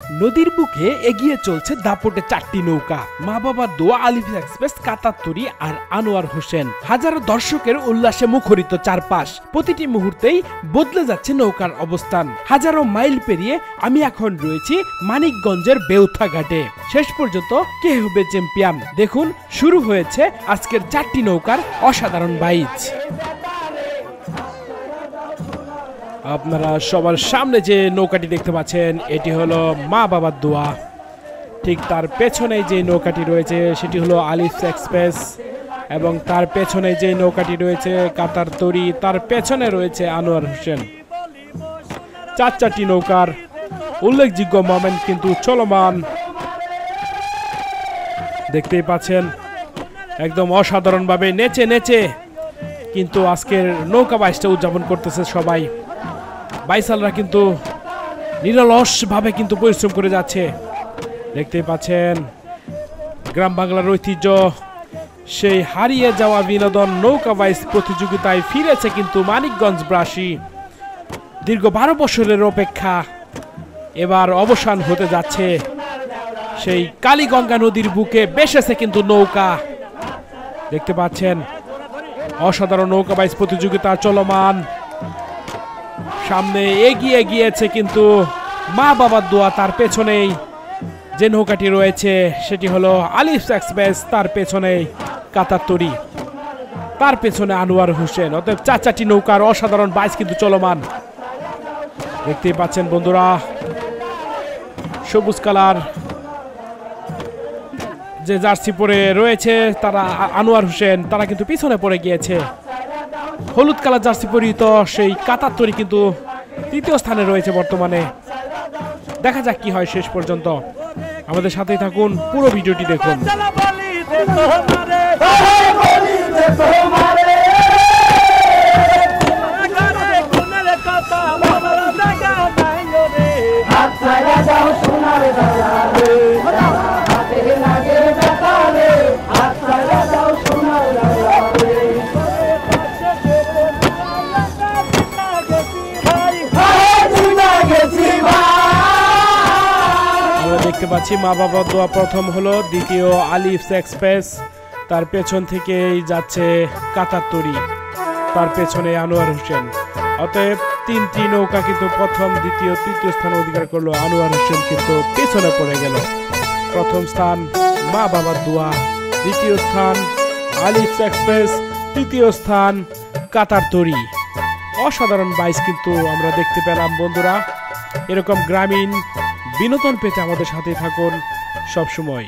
নদীর বুকে এগিয়ে চলছে দাপটে চারটি নৌকা, মা বাবার দোয়া, আলিফ এক্সপ্রেস, কাতারতরী আর আনোয়ার হোসেন। হাজারো দর্শকের উল্লাসে মুখরিত চারপাশ। প্রতিটি মুহূর্তেই বদলে যাচ্ছে নৌকার অবস্থান। হাজারো মাইল পেরিয়ে আমি এখন রয়েছি মানিকগঞ্জের বেউথা ঘাটে। শেষ পর্যন্ত কে হবে চ্যাম্পিয়ন? দেখুন, শুরু হয়েছে আজকের চারটি নৌকার অসাধারণ বাইচ। আপনারা সবার সামনে যে নৌকাটি দেখতে পাচ্ছেন, এটি হলো মা বাবার দোয়া। ঠিক তার পেছনে যে নৌকাটি রয়েছে সেটি হলো আলিফ এক্সপ্রেস, এবং তার পেছনে যে নৌকাটি রয়েছে কাতারতরী, তার পেছনে রয়েছে আনোয়ার হোসেন। চারটি নৌকার উল্লেখযোগ্য মোমেন্ট কিন্তু চলমান। দেখতেই পাচ্ছেন একদম অসাধারণভাবে নেচে নেচে কিন্তু আজকের নৌকা বাইচটা উদযাপন করতেছে সবাই। বাইসালরা কিন্তু নিরলসভাবে কিন্তু পরিশ্রম করে যাচ্ছে। দেখতেই পাচ্ছেন গ্রাম বাংলার ঐতিহ্য, সেই হারিয়ে যাওয়া বিনোদন নৌকা বাইচ প্রতিযোগিতায় ফিরেছে কিন্তু মানিকগঞ্জবাসী। দীর্ঘ 12 বছরের অপেক্ষা এবার অবসান হতে যাচ্ছে। সেই কালীগঙ্গা নদীর বুকে বেসেছে কিন্তু নৌকা। দেখতে পাচ্ছেন অসাধারণ নৌকা বাইচ প্রতিযোগিতা চলমান। সামনে এগিয়ে গিয়েছে কিন্তু মা বাবার দোয়া, তার পেছনেই যে নৌকাটি রয়েছে সেটি হলো আলিফ এক্সপ্রেস, তার পেছনেই কাতারতরী, তার পেছনে আনোয়ার হোসেন। অতএব চারটি নৌকার অসাধারণ বাইচ কিন্তু চলমান। দেখতেই পাচ্ছেন বন্ধুরা, সবুজ কালার যে জার্সি পরে রয়েছে তারা আনোয়ার হোসেন, তারা কিন্তু পিছনে পড়ে গিয়েছে। হলুদ কালার জার্সি পরিহিত সেই কাতারতরী কিন্তু তৃতীয় স্থানে রয়েছে বর্তমানে। দেখা যাক কি হয় শেষ পর্যন্ত। আমাদের সাথেই থাকুন, পুরো ভিডিওটি দেখুন। দেখতে পাচ্ছি মা বাবার দোয়া প্রথম হলো, দ্বিতীয় আলিফ এক্সপ্রেস, তার পেছন থেকেই যাচ্ছে কাতারতরী, তার পেছনে আনোয়ার হোসেন। অতএব তিনটি নৌকা কিন্তু প্রথম, দ্বিতীয়, তৃতীয় স্থান অধিকার করলো। আনোয়ার হোসেন কিন্তু পেছনে পড়ে গেল। প্রথম স্থান মা বাবার দোয়া, দ্বিতীয় স্থান আলিফ এক্সপ্রেস, তৃতীয় স্থান কাতারতরী। অসাধারণ বাইচ কিন্তু আমরা দেখতে পেলাম বন্ধুরা। এরকম গ্রামীণ বিনোদন পেতে আমাদের সাথে থাকুন সবসময়।